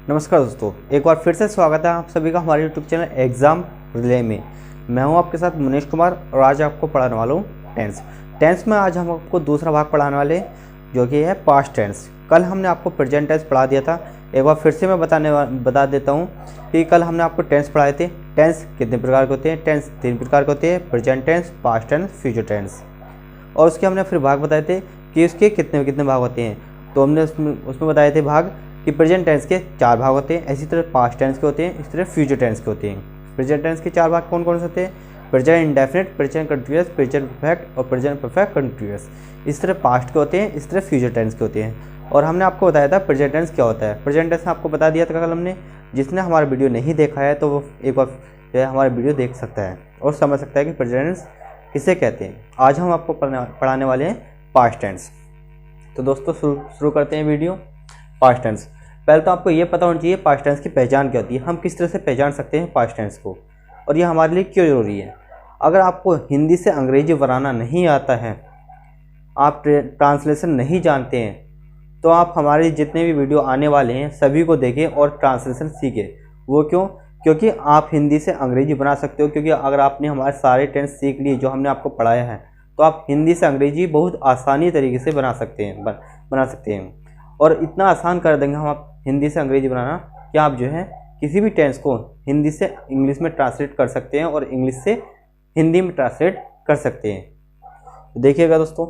नमस्कार दोस्तों, एक बार फिर से स्वागत है आप सभी का हमारे यूट्यूब चैनल एग्ज़ाम रिले में। मैं हूं आपके साथ मनीष कुमार और आज आपको पढ़ाने वाला हूं टेंस में। आज हम आपको दूसरा भाग पढ़ाने वाले जो कि है पास्ट टेंस। कल हमने आपको प्रेजेंट टेंस पढ़ा दिया था। एक बार फिर से मैं बता देता हूँ कि कल हमने आपको टेंस पढ़ाए थे। टेंस कितने प्रकार के होते हैं? टेंस 3 प्रकार के होते हैं, present tense, past tense, future tense. और उसके हमने फिर भाग बताए थे कि उसके कितने कितने भाग होते हैं। तो हमने उसमें बताए थे भाग कि प्रेजेंट टेंस के 4 भाग होते हैं, इसी तरह पास्ट टेंस के होते हैं, इसी तरह फ्यूचर टेंस के होते हैं। प्रेजेंट टेंस के 4 भाग कौन कौन से होते हैं? Present indefinite, present continuous, present perfect और प्रेजेंट परफेक्ट कंटीन्यूअस। इस तरह पास्ट के होते हैं, इस तरह फ्यूचर टेंस के होते हैं। और हमने आपको बताया था प्रेजेंट टेंस क्या होता है। प्रेजेंट टेंस आपको बता दिया था कल हमने। जिसने हमारा वीडियो नहीं देखा है तो वो एक बार जो है हमारा वीडियो देख सकता है और समझ सकता है कि प्रेजेंट टेंस किसे कहते हैं। आज हम आपको पढ़ाने वाले हैं पास्ट टेंस। तो दोस्तों शुरू करते हैं वीडियो। पास्ट टेंस, पहले तो आपको ये पता होना चाहिए पास्ट टेंस की पहचान क्या होती है, हम किस तरह से पहचान सकते हैं पास्ट टेंस को, और ये हमारे लिए क्यों ज़रूरी है। अगर आपको हिंदी से अंग्रेजी बनाना नहीं आता है, आप ट्रांसलेशन नहीं जानते हैं, तो आप हमारे जितने भी वीडियो आने वाले हैं सभी को देखें और ट्रांसलेशन सीखें। वो क्यों? क्योंकि आप हिंदी से अंग्रेजी बना सकते हो। क्योंकि अगर आपने हमारे सारे टेंस सीख लिए जो हमने आपको पढ़ाया है, तो आप हिंदी से अंग्रेजी बहुत आसानी तरीके से बना सकते हैं। और इतना आसान कर देंगे हम आप हिंदी से अंग्रेजी बनाना कि आप जो है किसी भी टेंस को हिंदी से इंग्लिश में ट्रांसलेट कर सकते हैं और इंग्लिश से हिंदी में ट्रांसलेट कर सकते हैं। तो देखिएगा दोस्तों,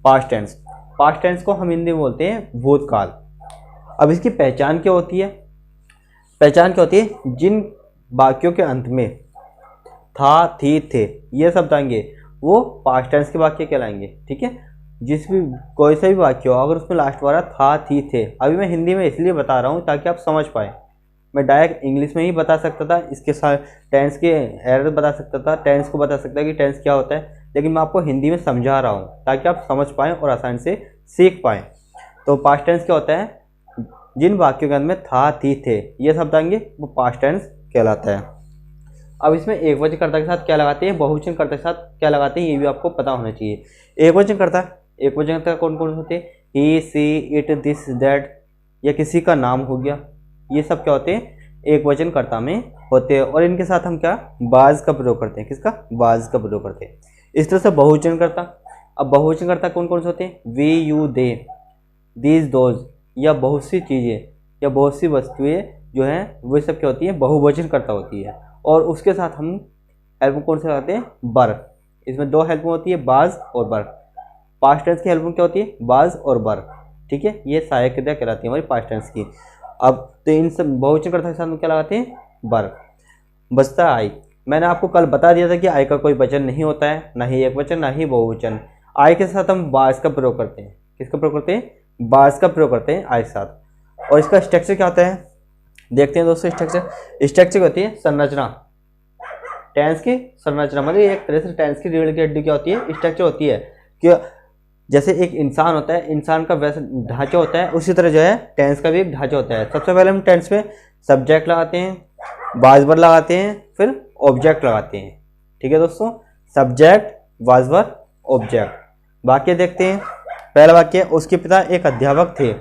पास्ट टेंस को हम हिंदी में बोलते हैं भूतकाल। अब इसकी पहचान क्या होती है? पहचान क्या होती है? जिन वाक्यों के अंत में था, थी, थे ये शब्द आएंगे वो पास्ट टेंस के वाक्य कहलाएंगे। ठीक है, जिस भी कोई सा भी वाक्य हो अगर उसमें लास्ट वाला था, थी, थे। अभी मैं हिंदी में इसलिए बता रहा हूँ ताकि आप समझ पाए। मैं डायरेक्ट इंग्लिश में ही बता सकता था, इसके साथ टेंस के एरर बता सकता था, टेंस को बता सकता कि टेंस क्या होता है, लेकिन मैं आपको हिंदी में समझा रहा हूँ ताकि आप समझ पाएँ और आसानी से सीख पाएँ। तो पास्ट टेंस क्या होता है? जिन वाक्यों के अंत में था, थी, थे ये शब्द आएंगे वो पास्ट टेंस कहलाता है। अब इसमें एक वचनकर्ता के साथ क्या लगाते हैं, बहुवचनकर्ता के साथ क्या लगाते हैं, ये भी आपको पता होना चाहिए। एक वचनकर्ता कौन कौन होते हैं? ही, सी, इट, दिस, दैट, या किसी का नाम हो गया, ये सब क्या होते हैं? एक वचनकर्ता में होते हैं। और इनके साथ हम क्या बाज का प्रयोग करते हैं। किसका? बाज का प्रयोग करते हैं। इस तरह से बहुवचनकर्ता। अब बहुवचनकर्ता कौन कौन से होते हैं? We, you, they, these, those, या बहुत सी चीज़ें या बहुत सी वस्तुएं जो हैं वो सब क्या होती हैं? बहुवचनकर्ता होती है। और उसके साथ हम हेल्प कौन से लगाते हैं? बर। इसमें 2 हेल्प होती है, बाज और बर। पास्ट टेंस की हेल्प क्या होती है? बाज और बर। ठीक है, ये सहायक क्रिया कहलाती है हमारी पास्ट टेंस की। अब तो इन सब बहुवचनकर्ता के साथ हम क्या लगाते हैं? बर। बचता आई। मैंने आपको कल बता दिया था कि आई का कोई वचन नहीं होता है, ना ही एक वचन ना ही बहुवचन। आई के साथ हम बाज का प्रयोग करते हैं। किसका प्रयोग करते हैं? बाज का प्रयोग करते हैं आई के साथ। और इसका स्ट्रक्चर क्या होता है देखते हैं दोस्तों। स्ट्रक्चर होती है संरचना। टेंस की संरचना मतलब एक तरह से टेंस की रीढ़ की हड्डी क्या होती है? स्ट्रक्चर होती है कि जैसे एक इंसान होता है, इंसान का वैसे ढांचा होता है, उसी तरह जो है टेंस का भी एक ढांचा होता है। सबसे पहले हम टेंस में सब्जेक्ट लगाते हैं, वाजवर लगाते हैं, फिर ऑब्जेक्ट लगाते हैं। ठीक है दोस्तों, सब्जेक्ट, वाजवर, ऑब्जेक्ट। वाक्य देखते हैं। पहला वाक्य, उसके पिता एक अध्यापक थे।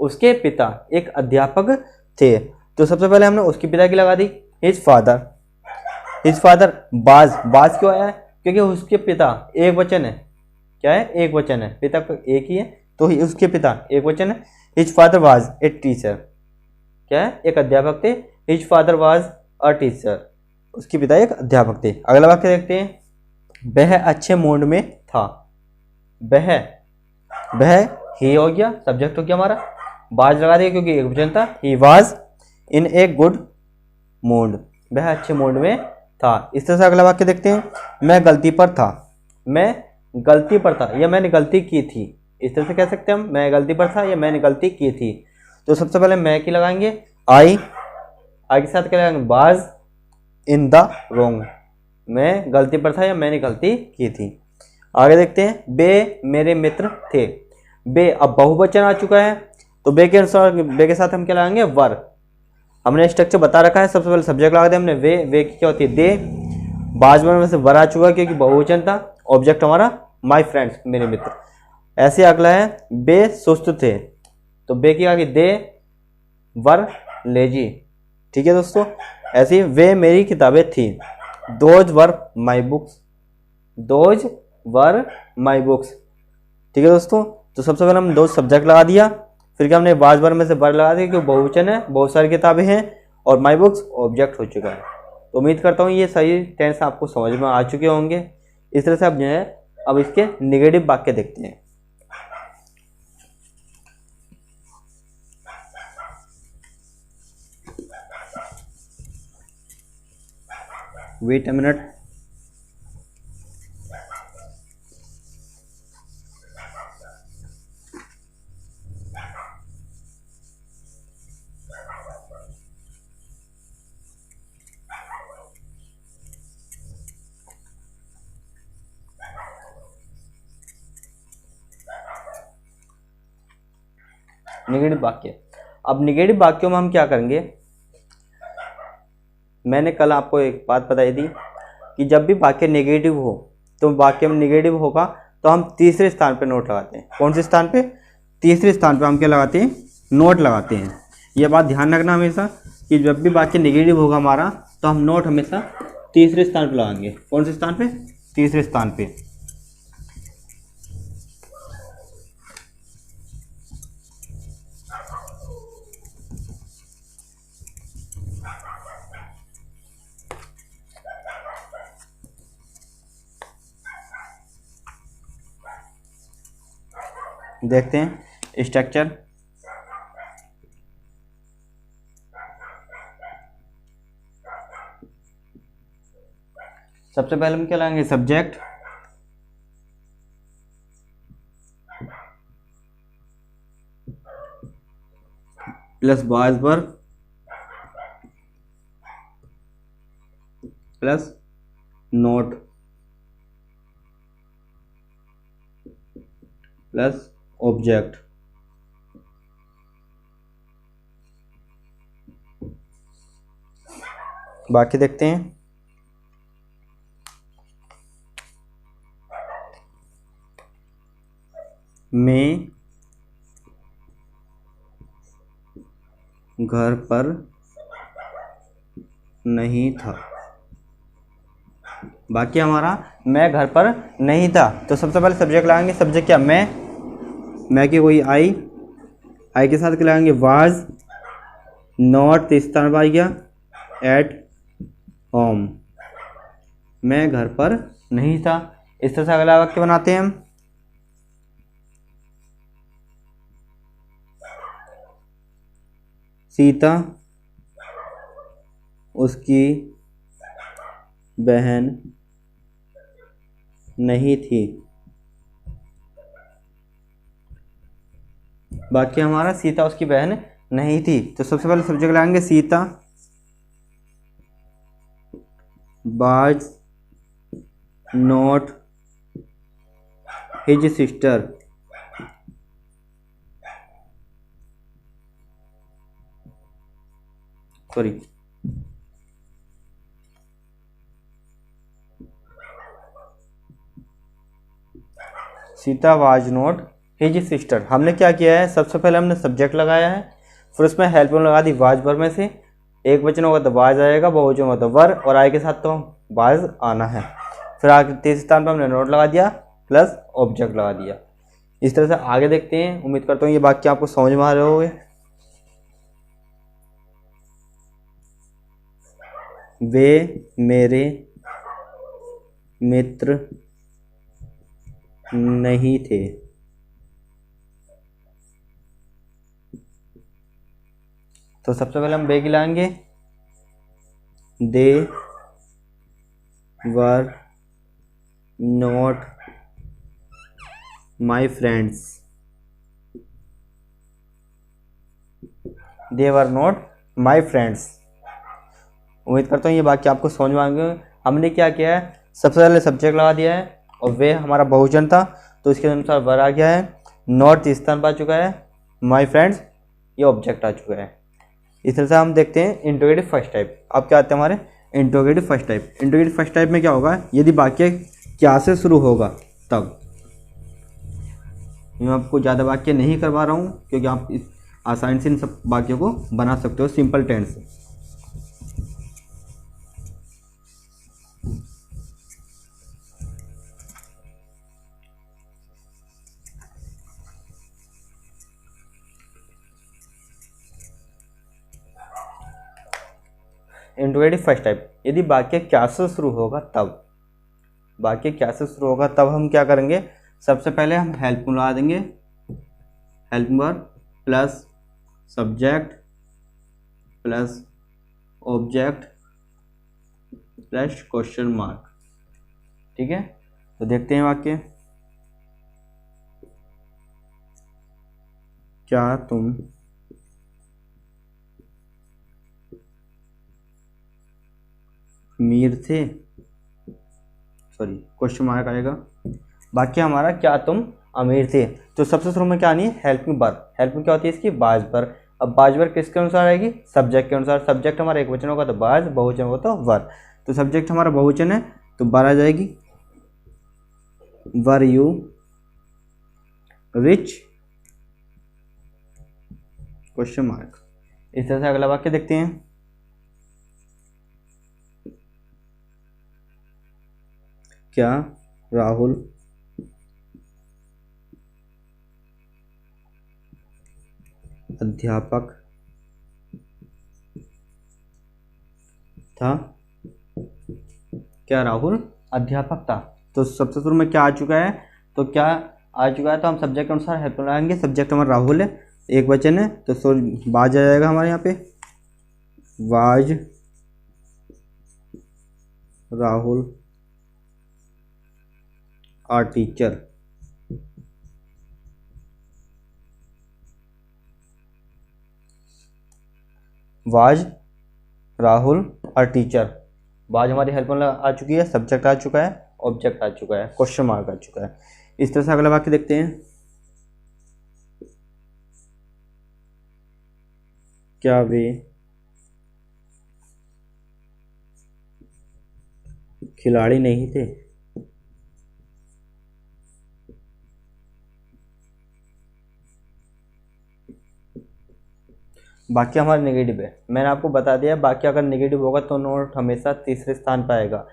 उसके पिता एक अध्यापक थे। तो सबसे पहले हमने उसके पिता की लगा दी, हिज फादर। बाज क्यों आया? क्योंकि उसके पिता एक वचन है। क्या है? एक वचन है। पिता को एक ही है तो उसके पिता एक वचन है। His father was a teacher. क्या है? एक अध्यापक थे। His father was a teacher. उसके पिता एक अध्यापक थे। अगला वाक्य देखते हैं, वह अच्छे मूड में था। वह ही हो गया, सब्जेक्ट हो गया हमारा। बाज लगा दिया क्योंकि एक वचन था। He was in a good mood. वह अच्छे मूड में था। इस तरह से अगला वाक्य देखते हैं, मैं गलती पर था या मैंने गलती की थी। इस तरह से कह सकते हैं हम, मैं गलती पर था या मैंने गलती की थी। तो सबसे पहले मैं की लगाएंगे आई के साथ क्या लगाएंगे? बाज इन द रोंग। मैं गलती पर था या मैंने गलती की थी। आगे देखते हैं, बे मेरे मित्र थे। बे अब बहुवचन आ चुका है तो बे के अनुसार बे के साथ हम क्या लगाएंगे? वर। हमने स्ट्रक्चर बता रखा है। सबसे पहले सब्जेक्ट लगा दिया हमने वे की क्या होती है? दे। बाज में से वर आ चुका क्योंकि बहुवचन था। ऑब्जेक्ट हमारा माय फ्रेंड्स, मेरे मित्र। ऐसे अगला है, बे सुस्त थे। तो बे की आगे दे, वर लेजी। ठीक है दोस्तों, ऐसे ही वे मेरी किताबें थी, those were my books, those were my books. ठीक है दोस्तों, तो सबसे पहले हम दोज सब्जेक्ट लगा दिया, फिर क्या हमने वाज वर में से वर लगा दिया क्योंकि बहुवचन है, बहुत सारी किताबें हैं, और माई बुक्स ऑब्जेक्ट हो चुका है। तो उम्मीद करता हूँ ये सही टेंस आपको समझ में आ चुके होंगे। इस तरह से अब जो है अब इसके निगेटिव वाक्य देखते हैं। Wait a minute. निगेटिव वाक्य। अब निगेटिव वाक्यों में हम क्या करेंगे, मैंने कल आपको एक बात बताई थी कि जब भी वाक्य नेगेटिव हो तो वाक्य में नेगेटिव होगा तो हम तीसरे स्थान पे नोट लगाते हैं। कौन से स्थान पे? तीसरे स्थान पे हम क्या लगाते हैं? नोट लगाते हैं। यह बात ध्यान रखना हमेशा कि जब भी वाक्य नेगेटिव होगा हमारा तो हम नोट हमेशा तीसरे स्थान पे लगाएंगे। कौन से स्थान पे? तीसरे स्थान पे। देखते हैं स्ट्रक्चर। सबसे पहले हम क्या लाएंगे? Subject, plus was verb plus note plus object. बाकी देखते हैं। मैं घर पर नहीं था। बाकी हमारा मैं घर पर नहीं था, तो सबसे पहले सब्जेक्ट लगाएंगे। सब्जेक्ट क्या? मैं की कोई आई के साथ क्या लगाएंगे? वाज, नॉट स्थान पर आ गया, एट होम। मैं घर पर नहीं था। इस तरह से अगला वाक्य बनाते हैं हम। सीता उसकी बहन नहीं थी। बाकी हमारा सीता उसकी बहन नहीं थी, तो सबसे पहले सब्जेक्ट लगाएंगे Sita was not his sister. Sorry, Sita was not his sister. हमने क्या किया है? सबसे पहले हमने सब्जेक्ट लगाया है, फिर उसमें हेल्प लगा दी वाज वर्ब में से। एक वचन होगा तो वाज आएगा, बहुवचन होगा तो वर, और आई के साथ तो वाज आना है। फिर आगे तीसरे स्थान पर हमने नोट लगा दिया प्लस ऑब्जेक्ट लगा दिया। इस तरह से आगे देखते हैं। उम्मीद करता हूँ ये वाक्य आपको समझ में आ रहे होंगे। वे मेरे मित्र नहीं थे। तो सबसे पहले हम वे की लाएंगे। They were not my friends. They were not my friends. उम्मीद करता हूँ ये वाक्य आपको समझ में आएंगे। हमने क्या किया है? सबसे पहले सब्जेक्ट लगा दिया है और वे हमारा बहुवचन था तो इसके अनुसार वर आ गया है, नॉट स्थान पर आ चुका है, माई फ्रेंड्स ये ऑब्जेक्ट आ चुका है। इस तरह से हम देखते हैं इंट्रोगेटिव फर्स्ट टाइप। अब क्या आते हैं हमारे? Interrogative first type. Interrogative first type में क्या होगा? यदि वाक्य क्या से शुरू होगा तब। मैं आपको ज़्यादा वाक्य नहीं करवा रहा हूँ क्योंकि आप इस आसानी से इन सब वाक्यों को बना सकते हो simple tense. Interrogative first type, यदि वाक्य क्या से शुरू होगा तब, वाक्य क्या से शुरू होगा तब हम क्या करेंगे, सबसे पहले हम हेल्प लगा देंगे, help verb plus subject plus object plus question mark. ठीक है, तो देखते हैं वाक्य, क्या तुम अमीर थे, सॉरी क्वेश्चन मार्क आएगा। वाक्य हमारा क्या तुम अमीर थे, तो सबसे शुरू में क्या आनी है, हेल्पिंग वर्ब। हेल्पिंग क्या होती है इसकी, बाज वर्ब। अब बाज वर्ब किसके अनुसार आएगी, सब्जेक्ट के अनुसार। सब्जेक्ट हमारा एक वचन होगा तो बाज, बहुवचन होगा तो वर। तो सब्जेक्ट हमारा बहुवचन है तो वर आ जाएगी, were you rich question mark. इस तरह से अगला वाक्य देखते हैं, क्या राहुल अध्यापक था, क्या राहुल अध्यापक था। तो सबसे शुरू में क्या आ चुका है, तो क्या आ चुका है, तो हम सब्जेक्ट के अनुसार हेल्प लगाएंगे। सब्जेक्ट हमारा राहुल है, एक वचन है तो बाज आ जाएगा हमारे यहाँ पे, was Rahul are teacher. Was Rahul are teacher, was हमारी हेल्प आ चुकी है, सब्जेक्ट आ चुका है, ऑब्जेक्ट आ चुका है, क्वेश्चन मार्क आ चुका है। इस तरह से अगला वाक्य देखते हैं, क्या वे खिलाड़ी नहीं थे, वाक्य हमारा नेगेटिव है। मैंने आपको बता दिया वाक्य अगर नेगेटिव होगा तो नोट हमेशा तीसरे स्थान पर आएगा।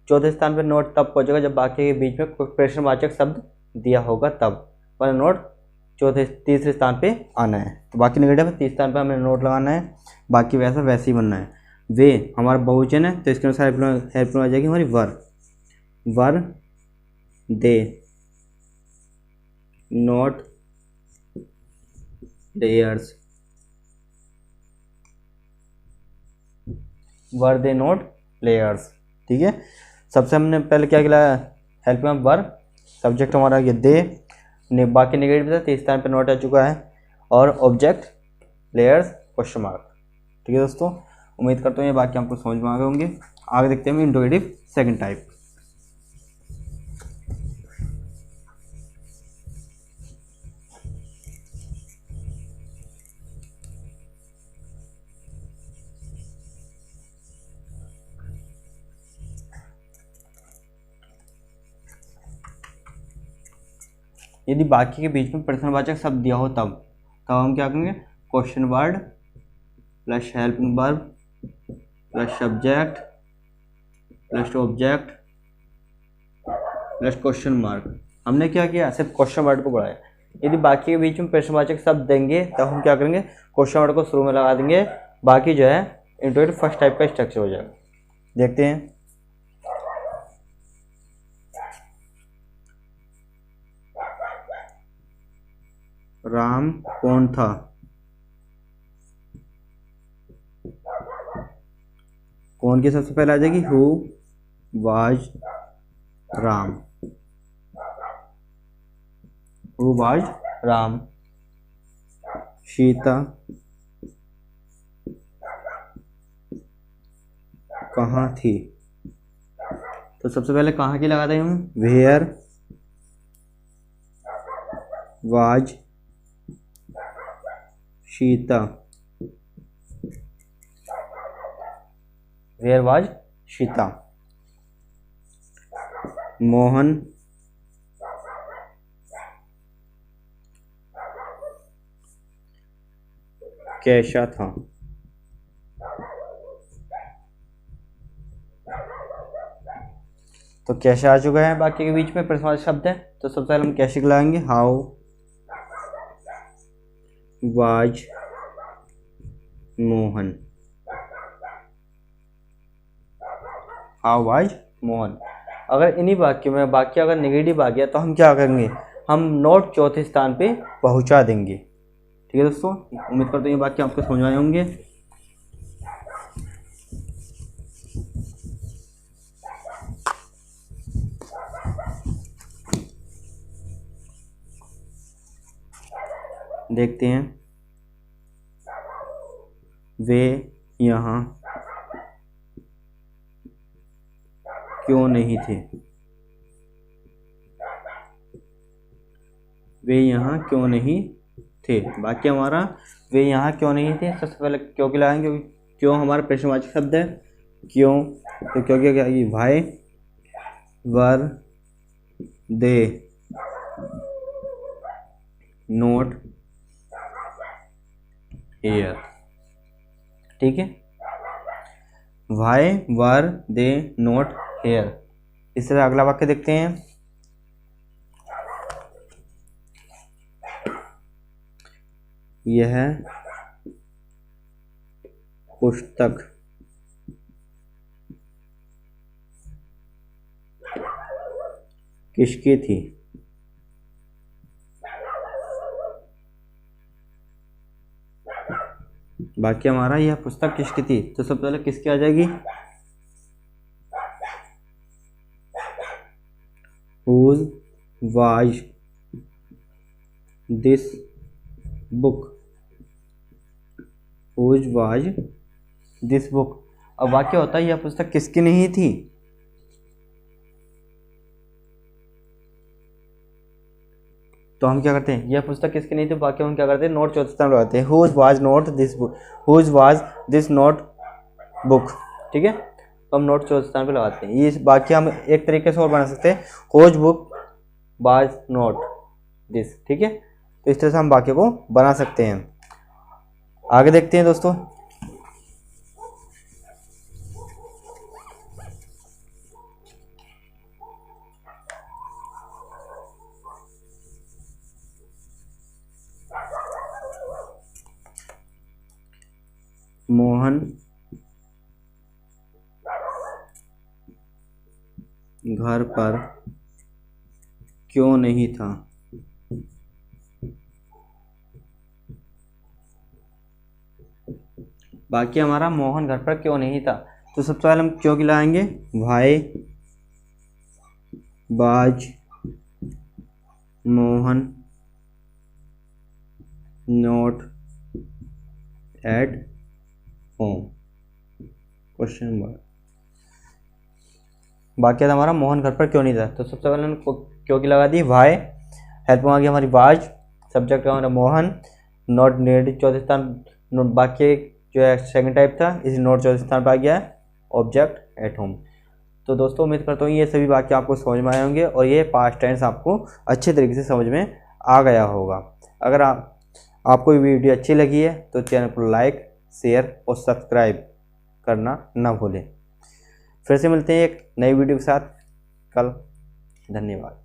चौथे स्थान पर नोट तब पहुंचेगा जब वाक्य के बीच में कोई प्रश्नवाचक शब्द दिया होगा तब, पर नोट तीसरे स्थान पे आना है। तो बाकी नेगेटिव है, तीसरे स्थान पर हमें नोट लगाना है, बाकी वैसा वैसे ही बनना है। वे हमारा बहुवचन है तो इसके अनुसार हेल्प आ जाएगी हमारी वर, वर दे नोट लेयर्स, वर दे नोट लेयर्स। ठीक है, सबसे हमने पहले क्या किया, हेल्प में वर, सब्जेक्ट हमारा ये दे, बाकी नेगेटिव था, तीसरे स्थान पर नोट आ चुका है, और ऑब्जेक्ट लेयर्स क्वेश्चन मार्क। ठीक है दोस्तों, उम्मीद करता हूँ ये वाक्य आपको समझ में आ गए होंगे। आगे देखते हैं इंट्रोगेटिव सेकंड टाइप। यदि वाक्य के बीच में प्रश्नवाचक शब्द दिया हो तब हम क्या करेंगे, question word plus helping verb plus subject plus object plus question mark. हमने क्या किया, सिर्फ क्वेश्चन वर्ड को बढ़ाया। यदि वाक्य के बीच में प्रश्नवाचक शब्द देंगे तब हम क्या करेंगे, क्वेश्चन वर्ड को शुरू में लगा देंगे, बाकी जो है इंट्रोगेटिव फर्स्ट टाइप का स्ट्रक्चर हो जाएगा। देखते हैं, राम कौन था, कौन की सबसे पहले आ जाएगी, who was Ram, who was Ram. Sita कहाँ थी, तो सबसे पहले कहाँ की लगा दें हम, where was Sita, where was Sita. Mohan कैसा था। तो कैसा आ चुका है बाकी के बीच में प्रश्नवाची शब्द है। तो सबसे पहले हम कैसे लाएंगे, how was Mohan. How was Mohan. अगर इन्हीं वाक्यों में वाक्य अगर नेगेटिव आ गया तो हम क्या करेंगे, हम नोट चौथे स्थान पे पहुंचा देंगे। ठीक है दोस्तों, उम्मीद करते हैं ये वाक्य आपको समझ आए होंगे। देखते हैं, वे यहाँ क्यों नहीं थे। वे यहाँ क्यों नहीं थे, वाक्य हमारा वे यहाँ क्यों नहीं थे। सबसे पहले क्यों के लगाएंगे, क्योंकि क्यों हमारा प्रश्नवाचक शब्द है। क्यों, तो क्यों क्या आएगी, why were they note here. ठीक है, why were they note here. इस तरह अगला वाक्य देखते हैं, यह पुस्तक किसकी थी। वाक्य हमारा यह पुस्तक किसकी थी। तो सबसे पहले किसकी आ जाएगी, whose was this book। whose was this book। अब वाक्य होता है यह पुस्तक किसकी नहीं थी। तो हम क्या करते हैं, यह पुस्तक किसकी नहीं थी, वाक्य हम क्या करते हैं, नोट चौथे स्थान पर लगाते हैं, whose was not this book, whose was this not book। ठीक है, तो हम नोट चौथे स्थान पर लगाते हैं। ये वाक्य हम एक तरीके से और बना सकते हैं, whose book was not this। ठीक है, तो इस तरह से हम वाक्य को बना सकते हैं। आगे देखते हैं दोस्तों, मोहन घर पर क्यों नहीं था। बाकी हमारा मोहन घर पर क्यों नहीं था। तो सबसे पहले हम क्यों की लगाएंगे, why was Mohan not at home, question mark. बाकी हमारा मोहन घर पर क्यों नहीं था। तो सबसे पहले हमने क्यों की लगा दी, वाई, हेल्प में आ गई हमारी वाज, सब्जेक्ट हमारा मोहन, नॉट नेगेटिव चौथे स्थान, बाकी जो है सेकंड टाइप था, इस नोट चौथे स्थान पर आ गया है, ऑब्जेक्ट एट होम। तो दोस्तों उम्मीद करता हूँ ये सभी वाक्य आपको समझ में आए होंगे और ये पास्ट टेंस आपको अच्छे तरीके से समझ में आ गया होगा। अगर आपको ये वीडियो अच्छी लगी है तो चैनल को लाइक, शेयर और सब्सक्राइब करना ना भूलें। फिर से मिलते हैं एक नई वीडियो के साथ कल। धन्यवाद।